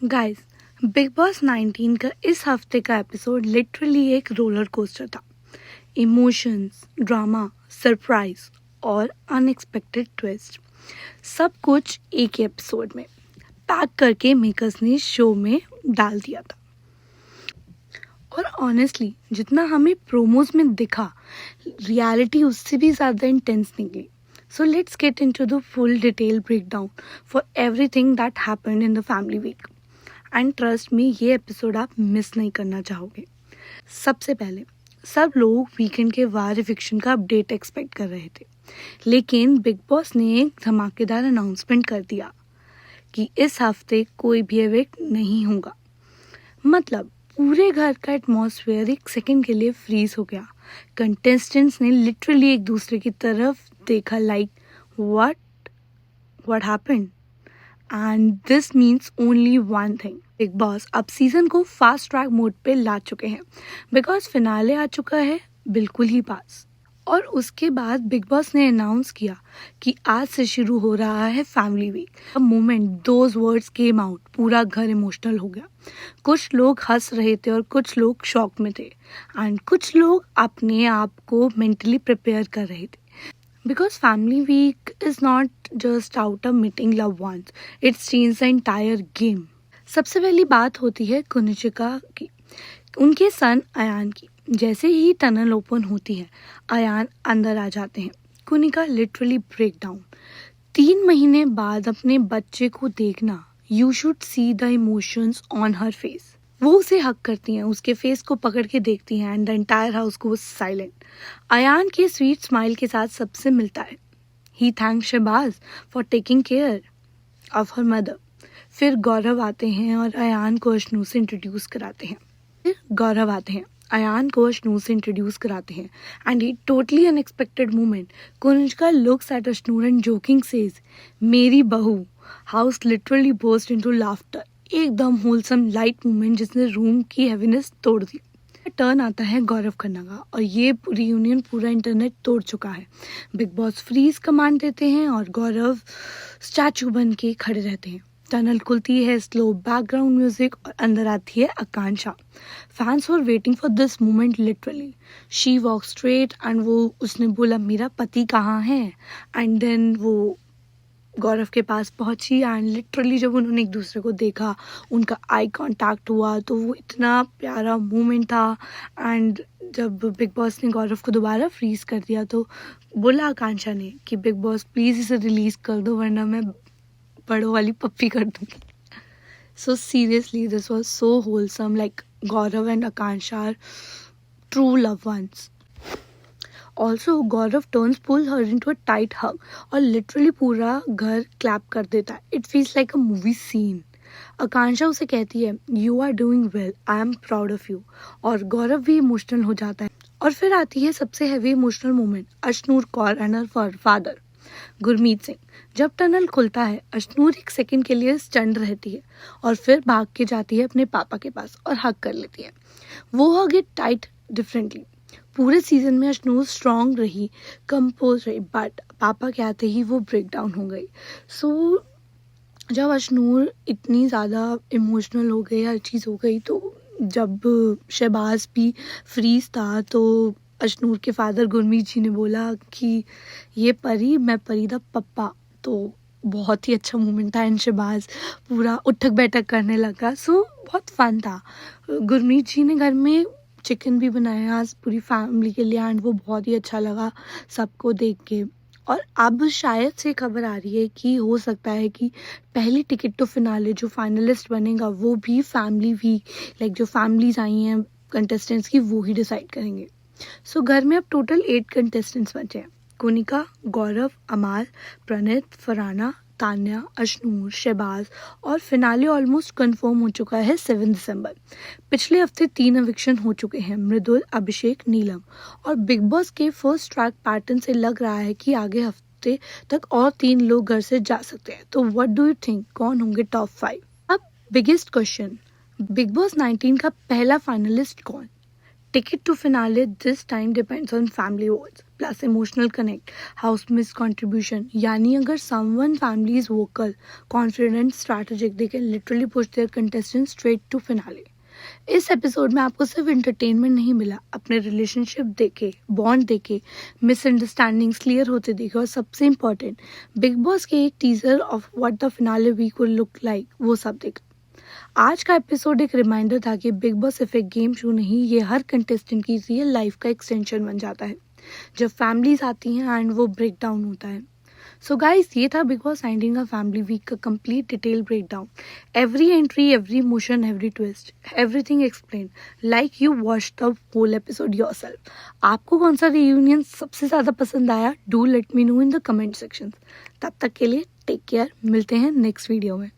Guys, big Boss 19 का इस हफ्ते का एपिसोड लिटरली एक रोलर कोस्टर था। इमोशंस, ड्रामा, सरप्राइज और अनएक्सपेक्टेड ट्विस्ट, सब कुछ एक ही एपिसोड में पैक करके मेकर्स ने शो में डाल दिया था। और ऑनेस्टली जितना हमें प्रोमोज में दिखा, रियलिटी उससे भी ज़्यादा इंटेंस निकली। So let's get into the full detail breakdown for everything that happened in the family week. And trust me, ये एपिसोड आप मिस नहीं करना चाहोगे। सबसे पहले, सब लोग वीकेंड के बाद इविक्शन का अपडेट एक्सपेक्ट कर रहे थे, लेकिन बिग बॉस ने एक धमाकेदार अनाउंसमेंट कर दिया कि इस हफ्ते कोई भी इविक्ट नहीं होगा। मतलब पूरे घर का एटमॉस्फेयर एक सेकंड के लिए फ्रीज हो गया। कंटेस्टेंट्स ने लिटरली एक दूसरे की तरफ देखा, like what happened. And this means only one thing, big boss अब सीजन को फास्ट ट्रैक मोड पे ला चुके हैं, बिकॉज फिनाले आ चुका है बिल्कुल ही पास। और उसके बाद बिग बॉस ने अनाउंस किया कि आज से शुरू हो रहा है family week. The moment those words came out, पूरा घर इमोशनल हो गया। कुछ लोग हंस रहे थे और कुछ लोग शॉक में थे, एंड कुछ लोग अपने आप को मेंटली प्रिपेयर कर रहे थे। Because family week is not just out of meeting loved ones, it's changed the entire game. सबसे पहली बात होती है कुनिचिका की, उनके सन अयान की। जैसे ही टनल ओपन होती है, अयान अंदर आ जाते हैं। Kunika literally break down. 3 महीने बाद अपने बच्चे को देखना, you should see the emotions on her face. वो उसे हक करती हैं, उसके फेस को पकड़ के देखती हैं, एंड द एंटायर हाउस को साइलेंट। अयान के स्वीट स्माइल के साथ सबसे मिलता है। He thank Shehbaz for taking care of her mother. फिर गौरव आते हैं और अयान को अशनू से इंट्रोड्यूस कराते हैं। And he totally unexpected moment, Kunickaa looks at Ashnoor and joking says, मेरी बहू। House literally burst into laughter. एकदम होलसम लाइट मोमेंट जिसने रूम की हैवीनेस तोड़ दी। टर्न आता है गौरव खन्ना का, और ये रियूनियन पूरा इंटरनेट तोड़ चुका है। बिग बॉस फ्रीज कमांड देते हैं और गौरव स्टैचू बन के खड़े रहते हैं। टनल खुलती है, स्लो बैकग्राउंड म्यूजिक, और अंदर आती है Akanksha. Fans were waiting for this moment literally. She walk straight and उसने बोला, मेरा पति कहाँ है? एंड देन वो गौरव के पास पहुंची, एंड लिटरली जब उन्होंने एक दूसरे को देखा, उनका आई कांटेक्ट हुआ, तो वो इतना प्यारा मोमेंट था। एंड जब बिग बॉस ने गौरव को दोबारा फ्रीज कर दिया, तो बोला आकांक्षा ने कि बिग बॉस प्लीज़ इसे रिलीज कर दो, वरना मैं बड़ों वाली पप्पी कर दूंगी। So seriously this was so wholesome, like Gaurav and Akanksha are true love ones. Also Gaurav turns pull her into a tight hug, और लिटरली पूरा घर क्लैप कर देता है। It feels like a movie scene. Akanksha उसे कहती है, you are doing well, I am proud of you. और गौरव भी इमोशनल हो जाता है। और फिर आती है सबसे heavy emotional moment, Ashnoor Kaur and her father Gurmeet Singh. जब टनल खुलता है, अशनूर एक सेकंड के लिए स्टंड रहती है, और फिर भाग के जाती है अपने पापा के पास और हग कर लेती है। वो हग इट टाइट डिफरेंटली। पूरे सीजन में अशनूर स्ट्रॉन्ग रही, कंपोज रही, बट पापा के आते ही वो ब्रेक डाउन हो गई। सो जब अशनूर इतनी ज़्यादा इमोशनल हो गई, हर चीज़ हो गई, तो जब शहबाज भी फ्रीज था, तो अशनूर के फादर गुरमीत जी ने बोला कि ये परी, मैं परी दा पप्पा। तो बहुत ही अच्छा मोमेंट था, एंड शहबाज पूरा उठक बैठक करने लगा। सो बहुत फन था। गुरमीत जी ने घर में चिकन भी बनाया आज पूरी फैमिली के लिए, एंड वो बहुत ही अच्छा लगा सबको देख के। और अब शायद से खबर आ रही है कि हो सकता है कि पहली टिकट टू फिनाले जो फाइनलिस्ट बनेगा, वो भी फैमिली वीक, लाइक जो फैमिलीज आई हैं कंटेस्टेंट्स की, वो ही डिसाइड करेंगे। सो घर में अब टोटल 8 कंटेस्टेंट्स बचे हैं। कुनिका, गौरव, अमाल, प्रणीत, फरहाना, तान्या, अशनूर, शहबाज, और फिनाले ऑलमोस्ट कंफर्म हो चुका है 7 दिसंबर। पिछले हफ्ते 3 एविक्शन हो चुके हैं, मृदुल, अभिषेक, नीलम। और बिग बॉस के फर्स्ट ट्रैक पैटर्न से लग रहा है कि आगे हफ्ते तक और 3 लोग घर से जा सकते हैं। तो व्हाट डू यू थिंक, कौन होंगे टॉप 5? अब बिगेस्ट क्वेश्चन, बिग बॉस 19 का पहला फाइनलिस्ट कौन? Ticket to finale this time depends on family votes plus emotional connect, housemates contribution. यानी अगर someone family is vocal, confident, strategic, they can literally push their contestants straight to finale. इस episode में आपको सिर्फ entertainment नहीं मिला, अपने relationship देखे, बॉन्ड देखे, मिसअंडरस्टैंडिंग्स क्लियर होते देखे और सबसे इम्पोर्टेंट बिग बॉस के एक teaser of what the finale week will look like वो सब देखा। आज का एपिसोड एक रिमाइंडर था कि बिग बॉस सिर्फ एक गेम शो नहीं, ये हर कंटेस्टेंट की रियल लाइफ का एक्सटेंशन बन जाता है जब फैमिलीज आती हैं एंड वो ब्रेक डाउन होता है। सो गाइस, ये था बिग बॉस 19 का फैमिली वीक का complete detail breakdown. Every entry, every emotion, every twist, everything explain like you watch the whole episode yourself. आपको कौन सा रियूनियन सबसे ज़्यादा पसंद आया? Do let me know in the comment section. तब तक के लिए टेक केयर, मिलते हैं नेक्स्ट वीडियो में।